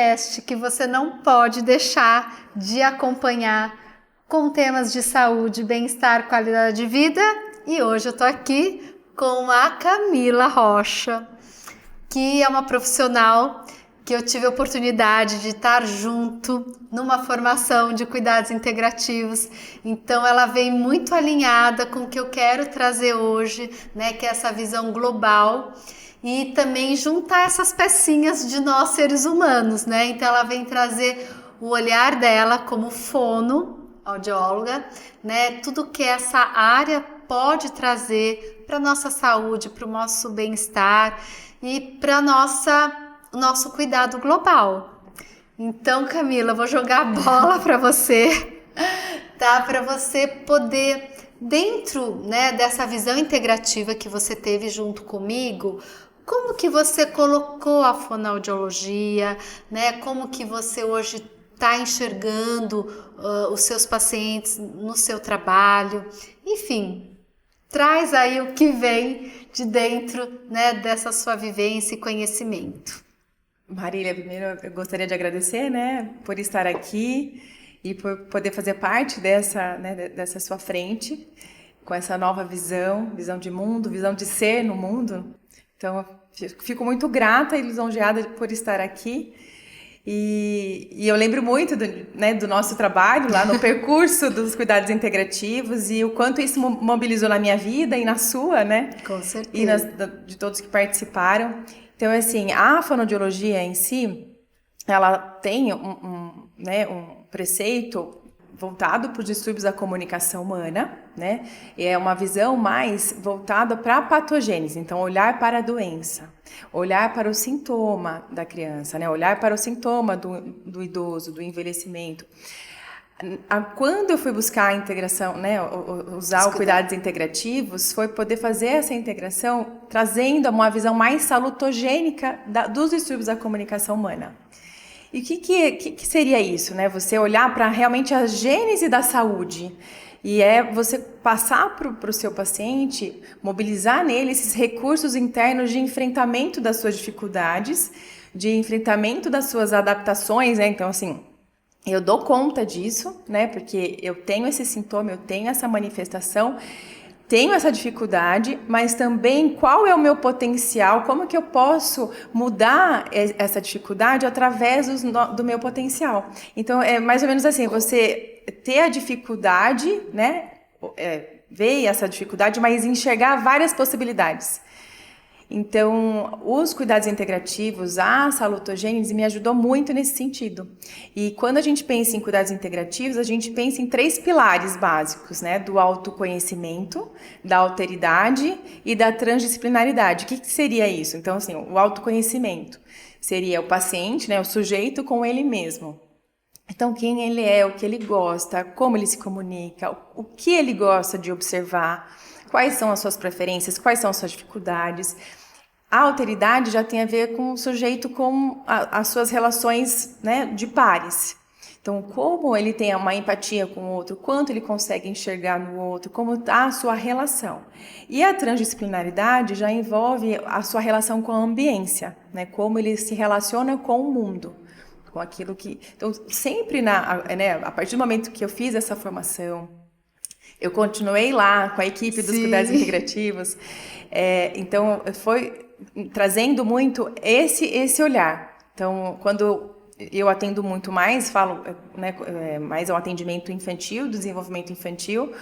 podcast que você não pode deixar de acompanhar com temas de saúde, bem-estar, qualidade de vida. E hoje eu tô aqui com a Camila Rocha, que é uma profissional que eu tive a oportunidade de estar junto numa formação de cuidados integrativos. Então ela vem muito alinhada com o que eu quero trazer hoje, né, que é essa visão global e também juntar essas pecinhas de nós seres humanos, né? Então ela vem trazer o olhar dela como fono, audióloga, né? Tudo que essa área pode trazer para nossa saúde, para o nosso bem-estar e para nosso cuidado global. Então, Camila, eu vou jogar a bola para você, tá? Para você poder, dentro, né, dessa visão integrativa que você teve junto comigo, como que você colocou a fonoaudiologia, né? Como que você hoje está enxergando os seus pacientes no seu trabalho, enfim. Traz aí o que vem de dentro, né, dessa sua vivência e conhecimento. Marília, primeiro eu gostaria de agradecer, né, por estar aqui e por poder fazer parte dessa sua frente, com essa nova visão de mundo, visão de ser no mundo. Então, eu fico muito grata e lisonjeada por estar aqui. E eu lembro muito do nosso trabalho lá no percurso dos cuidados integrativos e o quanto isso mobilizou na minha vida e na sua, né? Com certeza. E de todos que participaram. Então, assim, a fonoaudiologia em si, ela tem um preceito voltado para os distúrbios da comunicação humana, né? E é uma visão mais voltada para a patogênese, então olhar para a doença, olhar para o sintoma da criança, né? Olhar para o sintoma do idoso, do envelhecimento. Quando eu fui buscar a integração, né, usar os cuidados integrativos, foi poder fazer essa integração trazendo uma visão mais salutogênica dos distúrbios da comunicação humana. E o que seria isso, né? Você olhar para realmente a gênese da saúde. E é você passar para o seu paciente, mobilizar nele esses recursos internos de enfrentamento das suas dificuldades, de enfrentamento das suas adaptações, né? Então, assim, eu dou conta disso, né? Porque eu tenho esse sintoma, eu tenho essa manifestação, tenho essa dificuldade, mas também qual é o meu potencial, como que eu posso mudar essa dificuldade através do meu potencial. Então, é mais ou menos assim, você ter a dificuldade, né, ver essa dificuldade, mas enxergar várias possibilidades. Então, os cuidados integrativos, a salutogênese me ajudou muito nesse sentido. E quando a gente pensa em cuidados integrativos, a gente pensa em 3 pilares básicos, né? Do autoconhecimento, da alteridade e da transdisciplinaridade. O que seria isso? Então, assim, o autoconhecimento seria o paciente, né? O sujeito com ele mesmo. Então, quem ele é, o que ele gosta, como ele se comunica, o que ele gosta de observar, quais são as suas preferências, quais são as suas dificuldades. A alteridade já tem a ver com o sujeito com as suas relações, né, de pares. Então, como ele tem uma empatia com o outro, quanto ele consegue enxergar no outro, como está a sua relação. E a transdisciplinaridade já envolve a sua relação com a ambiência, né, como ele se relaciona com o mundo. Com aquilo que... Então, sempre, a partir do momento que eu fiz essa formação, eu continuei lá com a equipe dos cuidados integrativos, então foi trazendo muito esse olhar. Então, quando eu atendo muito mais, falo, né, mais ao atendimento infantil, desenvolvimento infantil,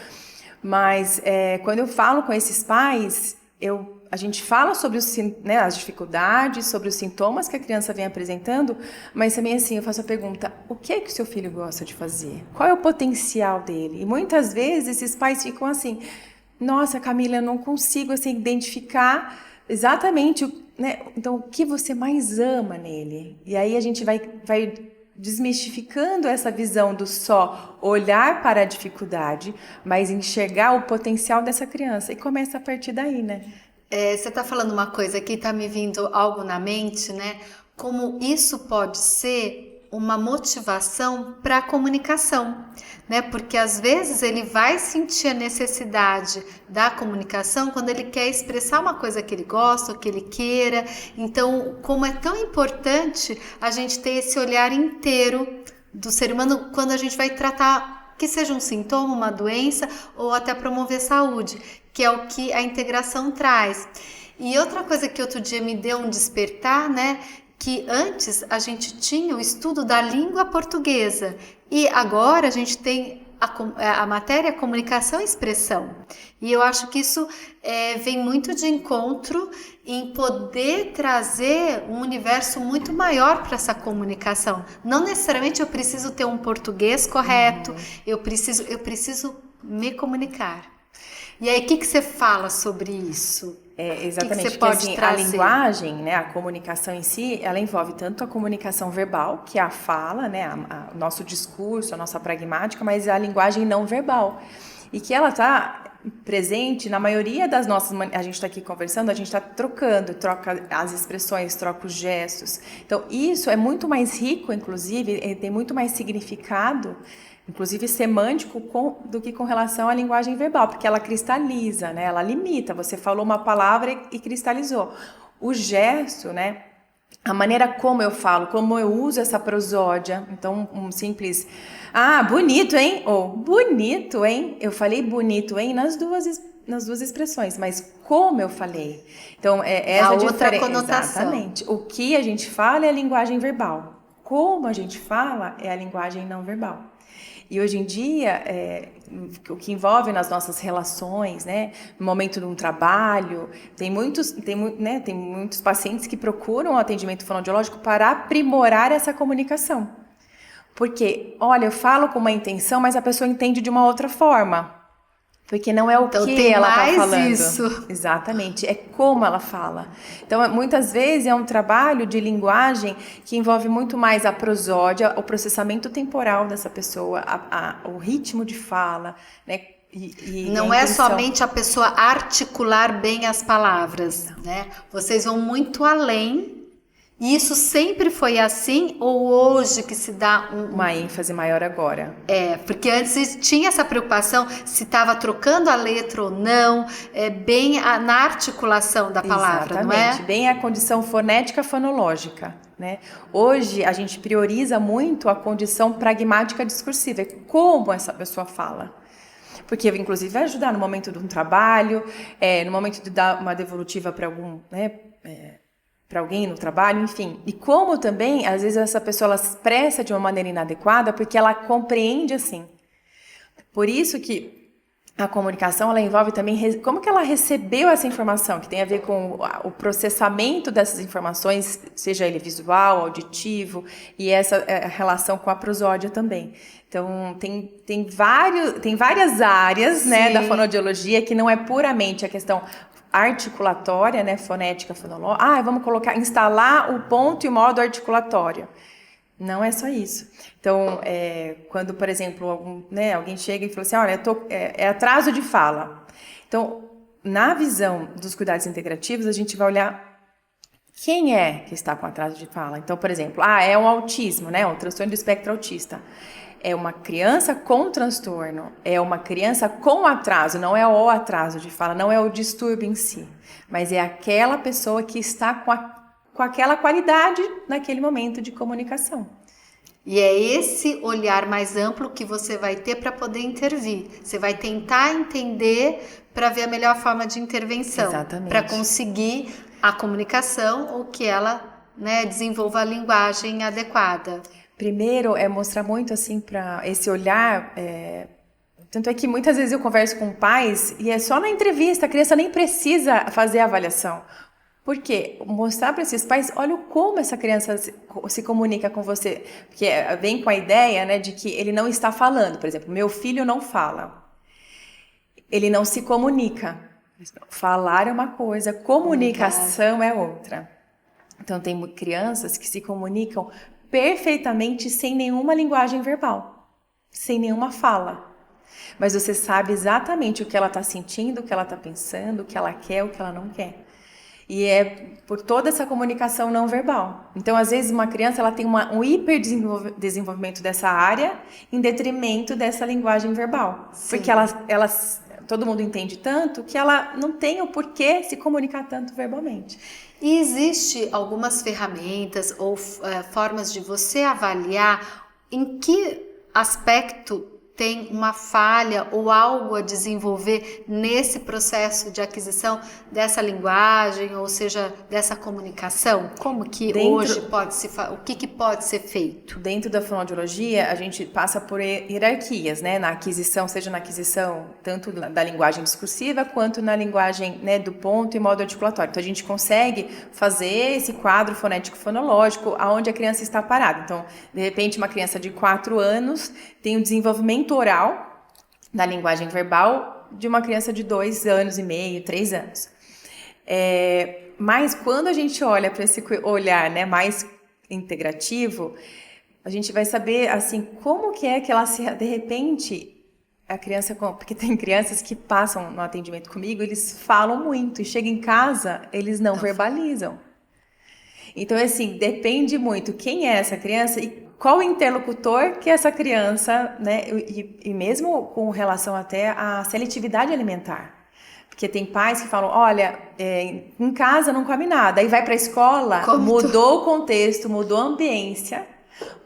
mas quando eu falo com esses pais, a gente fala sobre as dificuldades, sobre os sintomas que a criança vem apresentando, mas também assim, eu faço a pergunta, o que é que o seu filho gosta de fazer? Qual é o potencial dele? E muitas vezes esses pais ficam assim, nossa, Camila, eu não consigo assim, identificar exatamente então, o que você mais ama nele. E aí a gente vai desmistificando essa visão do só olhar para a dificuldade, mas enxergar o potencial dessa criança. E começa a partir daí, né? Você está falando uma coisa que está me vindo algo na mente, né? Como isso pode ser uma motivação para a comunicação, né? Porque às vezes ele vai sentir a necessidade da comunicação quando ele quer expressar uma coisa que ele gosta, ou que ele queira. Então, como é tão importante a gente ter esse olhar inteiro do ser humano quando a gente vai tratar, que seja um sintoma, uma doença, ou até promover saúde, que é o que a integração traz. E outra coisa que outro dia me deu um despertar, né? Que antes a gente tinha o estudo da língua portuguesa e agora a gente tem a matéria comunicação e expressão. E eu acho que isso vem muito de encontro em poder trazer um universo muito maior para essa comunicação. Não necessariamente eu preciso ter um português correto, eu preciso me comunicar. E aí, o que você fala sobre isso? Exatamente, que você pode assim, trazer? A linguagem, né, a comunicação em si, ela envolve tanto a comunicação verbal, que é a fala, né, o nosso discurso, a nossa pragmática, mas a linguagem não verbal. E que ela está presente na maioria das nossas... A gente está aqui conversando, a gente está troca as expressões, troca os gestos. Então, isso é muito mais rico, inclusive, tem muito mais significado, inclusive semântico, do que com relação à linguagem verbal, porque ela cristaliza, né? Ela limita. Você falou uma palavra e cristalizou. O gesto, né? A maneira como eu falo, como eu uso essa prosódia. Então, um simples... Ah, bonito, hein? Ou bonito, hein? Eu falei bonito, hein? Nas duas expressões, mas como eu falei. Então, essa a outra diferença. conotação. Exatamente. O que a gente fala é a linguagem verbal. Como a gente fala é a linguagem não verbal. E hoje em dia, o que envolve nas nossas relações, né, no momento de um trabalho, tem muitos pacientes que procuram o atendimento fonoaudiológico para aprimorar essa comunicação. Porque, olha, eu falo com uma intenção, mas a pessoa entende de uma outra forma. Porque não é o então, que ela está falando. Isso. Exatamente, é como ela fala. Então, muitas vezes é um trabalho de linguagem que envolve muito mais a prosódia, o processamento temporal dessa pessoa, o ritmo de fala, né? E não é somente a pessoa articular bem as palavras, né? Vocês vão muito além. E isso sempre foi assim ou hoje que se dá uma ênfase maior agora? Porque antes tinha essa preocupação se estava trocando a letra ou não, bem na articulação da palavra, exatamente, não é? Bem a condição fonética fonológica, né? Hoje a gente prioriza muito a condição pragmática discursiva, como essa pessoa fala. Porque, inclusive, vai ajudar no momento de um trabalho, no momento de dar uma devolutiva para algum... para alguém no trabalho, enfim. E como também, às vezes, essa pessoa ela se expressa de uma maneira inadequada porque ela compreende assim. Por isso que a comunicação ela envolve também como que ela recebeu essa informação, que tem a ver com o processamento dessas informações, seja ele visual, auditivo, e essa relação com a prosódia também. Então, tem várias áreas, né, da fonoaudiologia que não é puramente a questão articulatória, né, fonética, fonológica. Vamos instalar o ponto e o modo articulatório. Não é só isso. Então, quando, por exemplo, alguém chega e fala assim, olha, é atraso de fala. Então, na visão dos cuidados integrativos, a gente vai olhar quem é que está com atraso de fala. Então, por exemplo, é um autismo, né, um transtorno do espectro autista. É uma criança com transtorno, é uma criança com atraso, não é o atraso de fala, não é o distúrbio em si, mas é aquela pessoa que está com aquela qualidade naquele momento de comunicação. E é esse olhar mais amplo que você vai ter para poder intervir. Você vai tentar entender para ver a melhor forma de intervenção. Exatamente. Para conseguir a comunicação ou que ela, né, desenvolva a linguagem adequada. Primeiro é mostrar muito assim para esse olhar, tanto é que muitas vezes eu converso com pais e é só na entrevista, a criança nem precisa fazer a avaliação. Por quê? Mostrar para esses pais, olha como essa criança se comunica com você, porque vem com a ideia, né, de que ele não está falando. Por exemplo, meu filho não fala, ele não se comunica. Falar é uma coisa, comunicação é outra. Então tem crianças que se comunicam perfeitamente sem nenhuma linguagem verbal, sem nenhuma fala. Mas você sabe exatamente o que ela está sentindo, o que ela está pensando, o que ela quer, o que ela não quer. E é por toda essa comunicação não verbal. Então, às vezes, uma criança ela tem um hiperdesenvolvimento dessa área em detrimento dessa linguagem verbal. Sim. Porque todo mundo entende tanto que ela não tem o porquê se comunicar tanto verbalmente. E existe algumas ferramentas ou formas de você avaliar em que aspecto tem uma falha ou algo a desenvolver nesse processo de aquisição dessa linguagem, ou seja, dessa comunicação? Como que hoje o que pode ser feito? Dentro da fonoaudiologia, a gente passa por hierarquias, né? Na aquisição, seja na aquisição tanto da linguagem discursiva quanto na linguagem, né, do ponto e modo articulatório. Então, a gente consegue fazer esse quadro fonético-fonológico aonde a criança está parada. Então, de repente, uma criança de 4 anos tem um desenvolvimento oral da linguagem verbal de uma criança de 2 anos e meio, 3 anos. Mas quando a gente olha para esse olhar, né, mais integrativo, a gente vai saber assim como que é que ela de repente a criança, porque tem crianças que passam no atendimento comigo, eles falam muito e chegam em casa, eles não verbalizam. Então, assim, depende muito quem é essa criança e qual o interlocutor que essa criança, né, e mesmo com relação até à seletividade alimentar. Porque tem pais que falam, olha, em casa não come nada, aí vai para a escola, mudou o contexto, mudou a ambiência,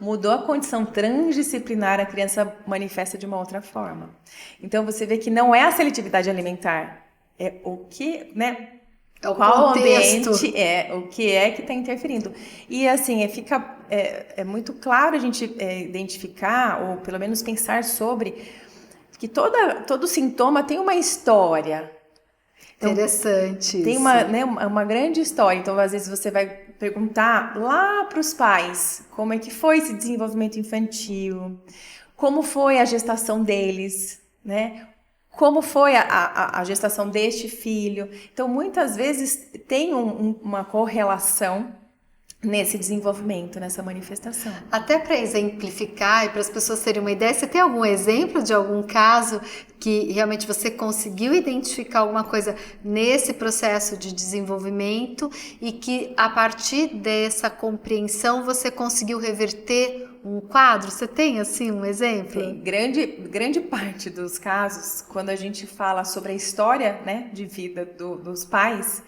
mudou a condição transdisciplinar, a criança manifesta de uma outra forma. Então, você vê que não é a seletividade alimentar, é o que, né? Qual contexto. Ambiente o que é que está interferindo. E assim, é muito claro a gente identificar, ou pelo menos pensar sobre, que todo sintoma tem uma história. Então, interessante. Tem uma grande história. Então, às vezes, você vai perguntar lá para os pais como é que foi esse desenvolvimento infantil, como foi a gestação deles, né? Como foi a gestação deste filho. Então, muitas vezes, tem uma correlação nesse desenvolvimento, nessa manifestação. Até para exemplificar e para as pessoas terem uma ideia, você tem algum exemplo de algum caso que realmente você conseguiu identificar alguma coisa nesse processo de desenvolvimento e que a partir dessa compreensão você conseguiu reverter um quadro? Você tem assim um exemplo? Tem. Grande parte dos casos, quando a gente fala sobre a história, né, de vida dos pais,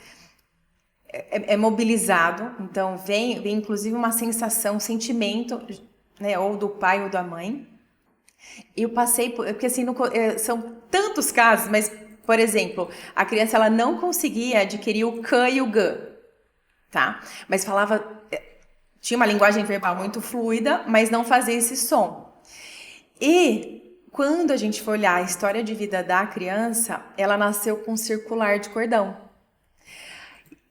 é mobilizado, então vem inclusive uma sensação, um sentimento, né, ou do pai ou da mãe. Eu passei por, porque assim, são tantos casos, mas, por exemplo, a criança ela não conseguia adquirir o K e o G, tá? Mas tinha uma linguagem verbal muito fluida, mas não fazia esse som. E quando a gente for olhar a história de vida da criança, ela nasceu com um circular de cordão.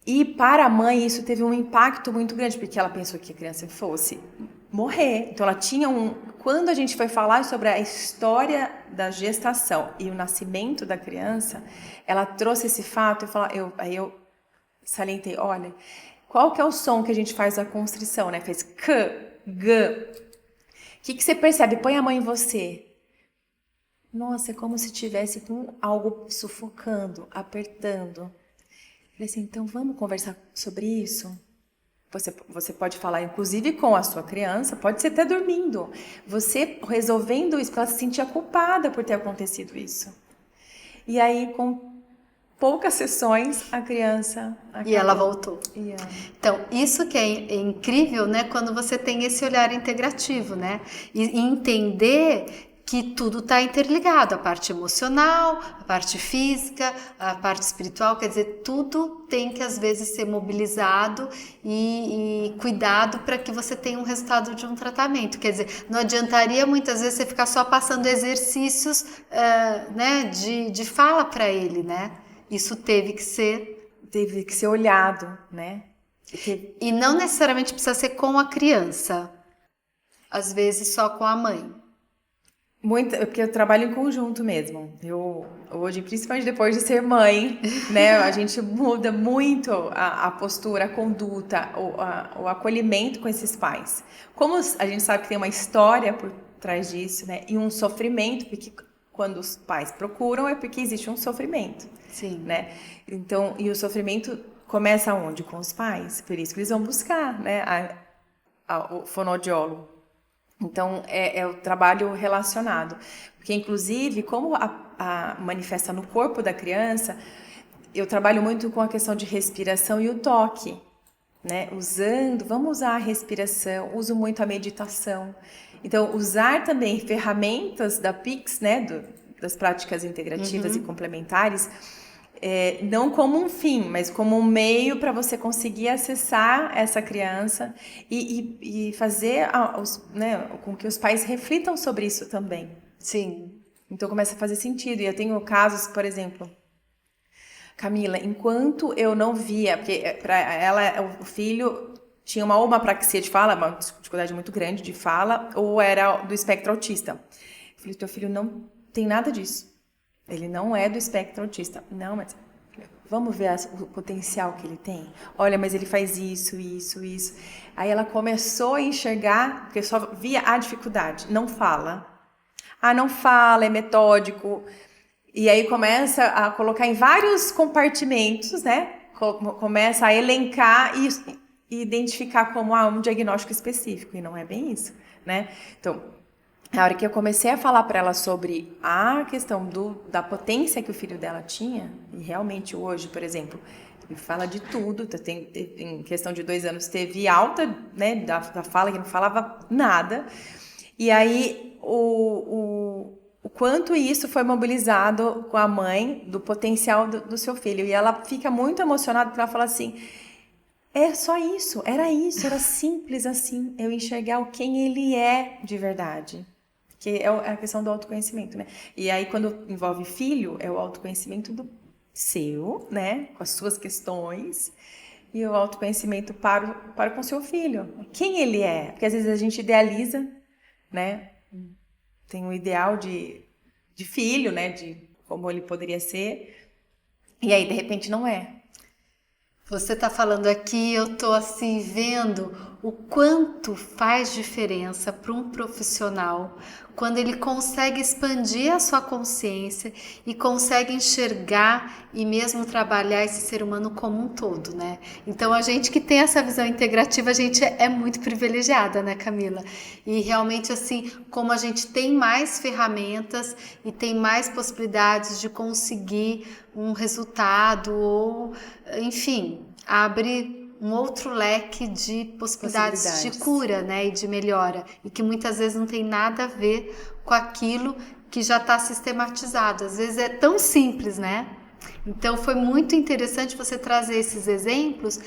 E para a mãe isso teve um impacto muito grande, porque ela pensou que a criança fosse morrer. Então ela tinha Quando a gente foi falar sobre a história da gestação e o nascimento da criança, ela trouxe esse fato aí eu salientei, olha, qual que é o som que a gente faz da constrição, né? Fez K, G. O que você percebe? Põe a mão em você. Nossa, é como se tivesse com algo sufocando, apertando. Falei assim, então vamos conversar sobre isso? Você pode falar, inclusive, com a sua criança, pode ser até dormindo. Você resolvendo isso, porque ela se sentia culpada por ter acontecido isso. E aí, com poucas sessões, a criança acabou. E ela voltou. Então, isso que é incrível, né? Quando você tem esse olhar integrativo, né? E entender que tudo está interligado, a parte emocional, a parte física, a parte espiritual, quer dizer, tudo tem que às vezes ser mobilizado e cuidado para que você tenha um resultado de um tratamento. Quer dizer, não adiantaria muitas vezes você ficar só passando exercícios né, de fala para ele, né? Isso teve que ser olhado, né? E não necessariamente precisa ser com a criança, às vezes só com a mãe. Porque eu trabalho em conjunto mesmo. Eu hoje, principalmente depois de ser mãe, né, a gente muda muito a postura, a conduta, o acolhimento com esses pais. Como a gente sabe que tem uma história por trás disso, né, e um sofrimento, porque quando os pais procuram é porque existe um sofrimento. Sim. Né? Então, e o sofrimento começa onde? Com os pais. Por isso que eles vão buscar, né, o fonoaudiólogo. Então, é o trabalho relacionado. Porque, inclusive, como manifesta no corpo da criança, eu trabalho muito com a questão de respiração e o toque, né? Vamos usar a respiração, uso muito a meditação. Então, usar também ferramentas da PICS, né, das práticas integrativas e complementares, não como um fim, mas como um meio para você conseguir acessar essa criança e fazer né, com que os pais reflitam sobre isso também. Sim. Então começa a fazer sentido. E eu tenho casos, por exemplo, Camila, enquanto eu não via, porque para ela o filho tinha uma apraxia de fala, uma dificuldade muito grande de fala, ou era do espectro autista. Eu falei, teu filho não tem nada disso. Ele não é do espectro autista. Não, mas vamos ver o potencial que ele tem. Olha, mas ele faz isso. Aí ela começou a enxergar, porque eu só via a dificuldade. Não fala. Não fala, é metódico. E aí começa a colocar em vários compartimentos, né? Começa a elencar e identificar como um diagnóstico específico. E não é bem isso, né? Então, na hora que eu comecei a falar para ela sobre a questão da potência que o filho dela tinha, e realmente hoje, por exemplo, ele fala de tudo, em questão de 2 anos teve alta, né, da fala, que não falava nada, e aí o quanto isso foi mobilizado com a mãe do potencial do seu filho, e ela fica muito emocionada porque ela fala assim, é só isso, era simples assim, eu enxergar quem ele é de verdade. Que é a questão do autoconhecimento, né? E aí, quando envolve filho, é o autoconhecimento do seu, né? Com as suas questões, e o autoconhecimento para com o seu filho. Quem ele é? Porque às vezes a gente idealiza, né? Tem um ideal de filho, né? De como ele poderia ser, e aí, de repente, não é. Você tá falando aqui, eu tô assim vendo o quanto faz diferença para um profissional quando ele consegue expandir a sua consciência e consegue enxergar e mesmo trabalhar esse ser humano como um todo, né? Então a gente que tem essa visão integrativa, a gente é muito privilegiada, né, Camila? E realmente assim, como a gente tem mais ferramentas e tem mais possibilidades de conseguir um resultado ou, enfim, abre um outro leque de possibilidades de cura, né, e de melhora, e que muitas vezes não tem nada a ver com aquilo que já está sistematizado. Às vezes é tão simples, né? Então foi muito interessante você trazer esses exemplos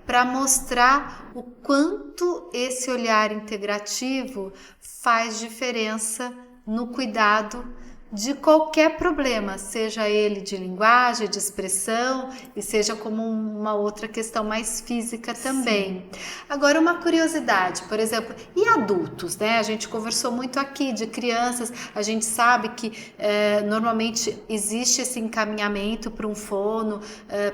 para mostrar o quanto esse olhar integrativo faz diferença no cuidado de qualquer problema, seja ele de linguagem, de expressão, e seja como uma outra questão mais física também. Sim. Agora, uma curiosidade, por exemplo, e adultos, né? A gente conversou muito aqui de crianças, a gente sabe que normalmente existe esse encaminhamento para um fono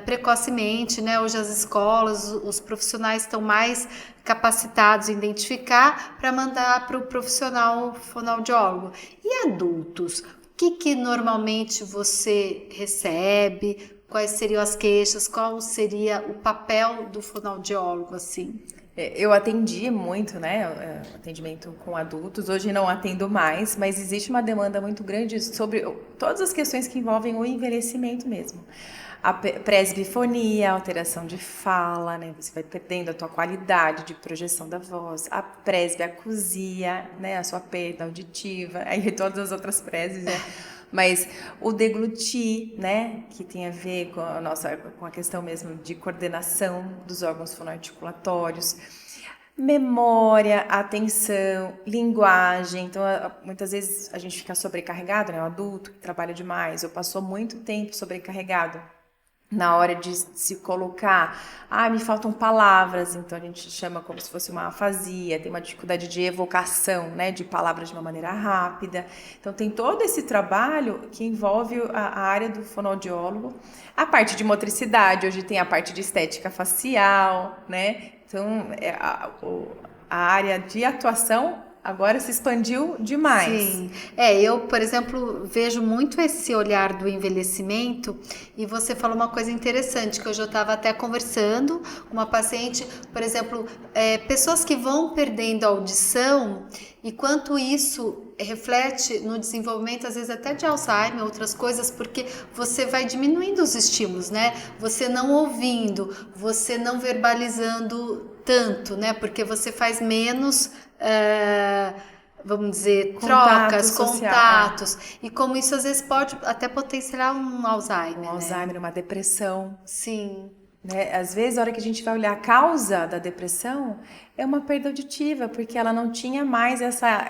precocemente, né? Hoje as escolas, os profissionais estão mais capacitados em identificar para mandar para o profissional fonoaudiólogo. E adultos? O que normalmente você recebe? Quais seriam as queixas? Qual seria o papel do fonoaudiólogo, assim? Eu atendi muito, né, atendimento com adultos, hoje não atendo mais, mas existe uma demanda muito grande sobre todas as questões que envolvem o envelhecimento mesmo. A presbifonia, a alteração de fala, né, você vai perdendo a tua qualidade de projeção da voz, a presbiacusia, né, a sua perda auditiva, aí todas as outras preses, né, mas o deglutir, né, que tem a ver com a questão mesmo de coordenação dos órgãos fonoarticulatórios, memória, atenção, linguagem. Então, muitas vezes a gente fica sobrecarregado, né, o adulto que trabalha demais ou passou muito tempo sobrecarregado na hora de se colocar, me faltam palavras, então a gente chama como se fosse uma afasia, tem uma dificuldade de evocação, né, de palavras de uma maneira rápida. Então tem todo esse trabalho que envolve a área do fonoaudiólogo, a parte de motricidade, hoje tem a parte de estética facial, né, então a área de atuação agora se expandiu demais. Sim, eu, por exemplo, vejo muito esse olhar do envelhecimento e você falou uma coisa interessante, que hoje eu estava até conversando com uma paciente, por exemplo, pessoas que vão perdendo a audição e quanto isso reflete no desenvolvimento, às vezes até de Alzheimer, outras coisas, porque você vai diminuindo os estímulos, né? Você não ouvindo, você não verbalizando tanto, né? Porque você faz menos... vamos dizer, trocas, contatos, e como isso às vezes pode até potencializar um Alzheimer. Um Alzheimer, uma depressão. Sim. Né? Às vezes, a hora que a gente vai olhar a causa da depressão, é uma perda auditiva, porque ela não tinha mais essa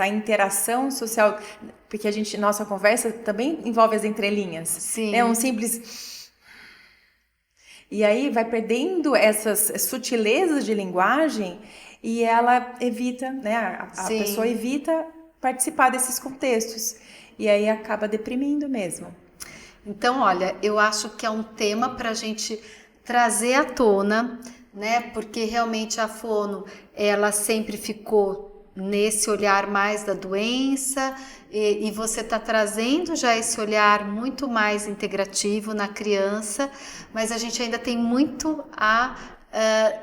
interação social, porque nossa conversa também envolve as entrelinhas. Sim. É um simples... E aí vai perdendo essas sutilezas de linguagem e ela evita, né? A pessoa evita participar desses contextos. E aí acaba deprimindo mesmo. Então, olha, eu acho que é um tema para a gente trazer à tona, né? Porque realmente a fono, ela sempre ficou nesse olhar mais da doença e você está trazendo já esse olhar muito mais integrativo na criança, mas a gente ainda tem muito a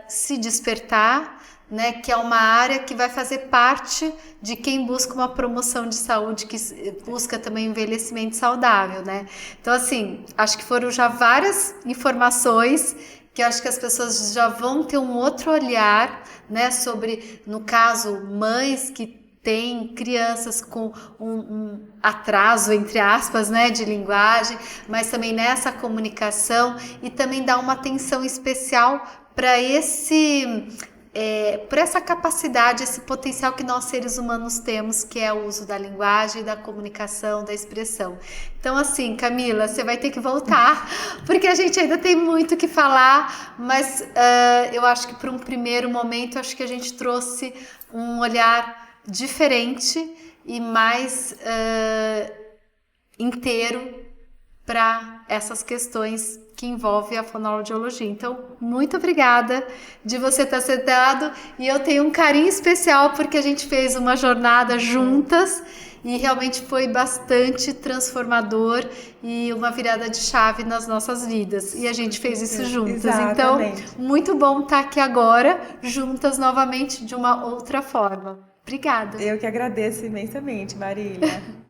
se despertar, né, que é uma área que vai fazer parte de quem busca uma promoção de saúde, que busca também envelhecimento saudável, né? Então, assim, acho que foram já várias informações que eu acho que as pessoas já vão ter um outro olhar, né, sobre, no caso, mães que têm crianças com um atraso, entre aspas, né, de linguagem, mas também nessa comunicação e também dar uma atenção especial para por essa capacidade, esse potencial que nós seres humanos temos, que é o uso da linguagem, da comunicação, da expressão. Então, assim, Camila, você vai ter que voltar, porque a gente ainda tem muito que falar, mas eu acho que para um primeiro momento, acho que a gente trouxe um olhar diferente e mais inteiro para essas questões que envolvem a fonoaudiologia. Então, muito obrigada de você estar sentado e eu tenho um carinho especial porque a gente fez uma jornada juntas e realmente foi bastante transformador e uma virada de chave nas nossas vidas. E a gente fez isso juntas. Exatamente. Então, muito bom estar aqui agora, juntas novamente de uma outra forma. Obrigada. Eu que agradeço imensamente, Marília.